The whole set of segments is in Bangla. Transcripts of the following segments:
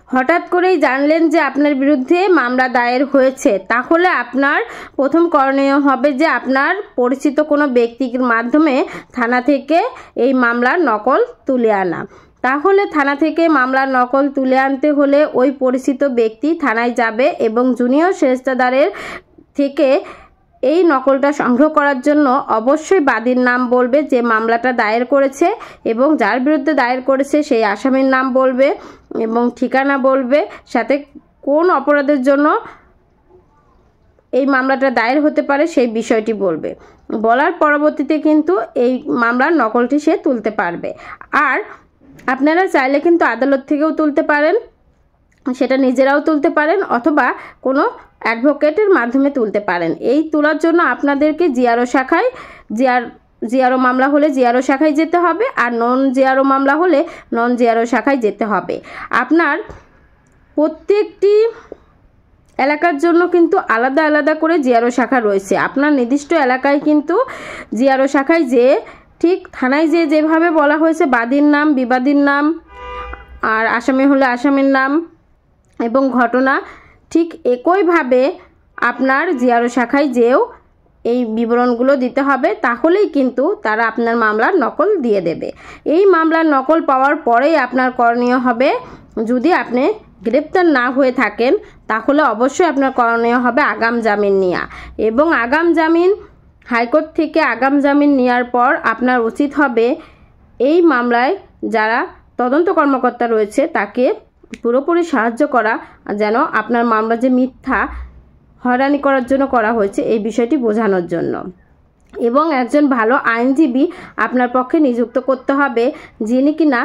হঠাৎ করেই জানলেন যে আপনার বিরুদ্ধে মামলা দায়ের হয়েছে, তাহলে আপনার প্রথম করণীয় হবে যে আপনার পরিচিত কোনো ব্যক্তির মাধ্যমে থানা থেকে এই মামলার নকল তুলে আনা। তাহলে থানা থেকে মামলার নকল তুলে আনতে হলে ওই পরিচিত ব্যক্তি থানায় যাবে এবং জুনিয়র সেরেস্তাদারের থেকে এই নকলটা সংগ্রহ করার জন্য অবশ্যই বাদীর নাম বলবে যে মামলাটা দায়ের করেছে, এবং যার বিরুদ্ধে দায়ের করেছে সেই আসামির নাম বলবে এবং ঠিকানা বলবে, সাথে কোন অপরাধের জন্য এই মামলাটা দায়ের হতে পারে সেই বিষয়টি বলবে। বলার পরবর্তীতে কিন্তু এই মামলার নকলটি সে তুলতে পারবে। আর আপনারা চাইলে কিন্তু আদালত থেকেও তুলতে পারেন, সেটা নিজেরাও তুলতে পারেন, অথবা কোনো অ্যাডভোকেটের মাধ্যমে তুলতে পারেন। এই তোলার জন্য আপনাদেরকে জিআরও শাখায় জিআরও মামলা হলে জিআরও শাখায় যেতে হবে, আর নন জিআরও মামলা হলে নন জিআরও শাখায় যেতে হবে। আপনার প্রত্যেকটি এলাকার জন্য কিন্তু আলাদা আলাদা করে জিআরও শাখা রয়েছে। আপনার নির্দিষ্ট এলাকায় কিন্তু জিআরও শাখায় যে ঠিক থানায় যেভাবে বলা হয়েছে বাদীর নাম, বিবাদীর নাম, আর আসামি হলে আসামির নাম এবং ঘটনা, ঠিক একইভাবে আপনার জিআরও শাখায় যেও এই বিবরণগুলো দিতে হবে। তাহলেই কিন্তু তারা আপনার মামলার নকল দিয়ে দেবে। এই মামলার নকল পাওয়ার পরেই আপনার করণীয় হবে, যদি আপনি গ্রেপ্তার না হয়ে থাকেন তাহলে অবশ্যই আপনার করণীয় হবে আগাম জামিন নেওয়া। এবং আগাম জামিন হাইকোর্ট থেকে আগাম জামিন নেওয়ার পর আপনার উচিত হবে এই মামলায় যারা তদন্ত কর্মকর্তা রয়েছে তাকে পুরোপুরি সাহায্য করা, যেন আপনার মামলা যে মিথ্যা হয়রানি করার জন্য করা হয়েছে এই বিষয়টি বোঝানোর জন্য। এবং একজন ভালো আইনজীবী আপনার পক্ষে নিযুক্ত করতে হবে, যিনি কিনা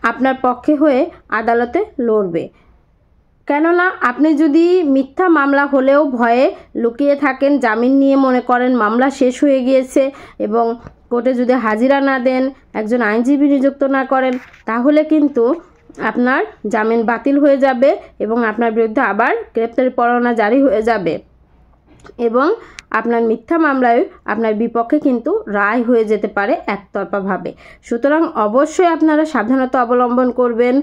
আপনার পক্ষে হয়ে আদালতে লড়বে। কেননা আপনি যদি মিথ্যা মামলা হলেও ভয়ে লুকিয়ে থাকেন, জামিন নিয়ে মনে করেন মামলা শেষ হয়ে গিয়েছে, এবং কোর্টে যদি হাজিরা না দেন, একজন আইনজীবী নিযুক্ত না করেন, তাহলে কিন্তু আপনার জামিন বাতিল হয়ে যাবে এবং আপনার বিরুদ্ধে আবার গ্রেপ্তারি পরোয়ানা জারি হয়ে যাবে, এবং আপনার মিথ্যা মামলায় আপনার বিপক্ষে কিন্তু রায় হয়ে যেতে পারে একতরফাভাবে। সুতরাং অবশ্যই আপনারা সাবধানতা অবলম্বন করবেন।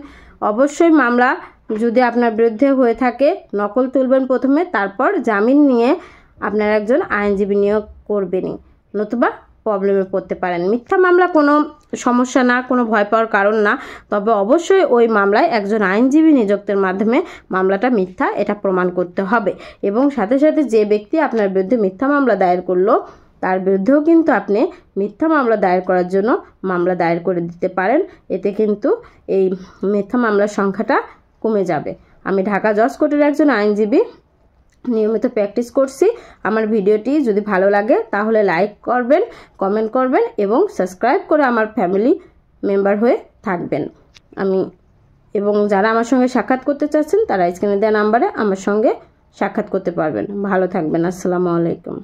অবশ্যই মামলা যদি আপনার বিরুদ্ধে হয়ে থাকে নকল তুলবেন প্রথমে, তারপর জামিন নিয়ে আপনার একজন আইনজীবী নিয়োগ করবেনই, নতুবা প্রবলেমে পড়তে পারেন। মিথ্যা মামলা কোনো সমস্যা না, কোনো ভয় পাওয়ার কারণ না, তবে অবশ্যই ওই মামলায় একজন আইনজীবী নিযুক্তের মাধ্যমে মামলাটা মিথ্যা এটা প্রমাণ করতে হবে। এবং সাথে সাথে যে ব্যক্তি আপনার বিরুদ্ধে মিথ্যা মামলা দায়ের করলো তার বিরুদ্ধেও কিন্তু আপনি মিথ্যা মামলা দায়ের করার জন্য মামলা দায়ের করে দিতে পারেন। এতে কিন্তু এই মিথ্যা মামলার সংখ্যাটা কমে যাবে। আমি ঢাকা জজ কোর্টের একজন আইনজীবী, নিয়মিত প্র্যাকটিস করছি। আমার ভিডিওটি যদি ভালো লাগে তাহলে লাইক করবেন, কমেন্ট করবেন এবং সাবস্ক্রাইব করে আমার ফ্যামিলি মেম্বার হয়ে থাকবেন। এবং যারা আমার সঙ্গে সাক্ষাৎ করতে চাচ্ছেন তারা স্ক্রিনে দেওয়া নাম্বারে আমার সঙ্গে সাক্ষাৎ করতে পারবেন। ভালো থাকবেন। আসসালামু আলাইকুম।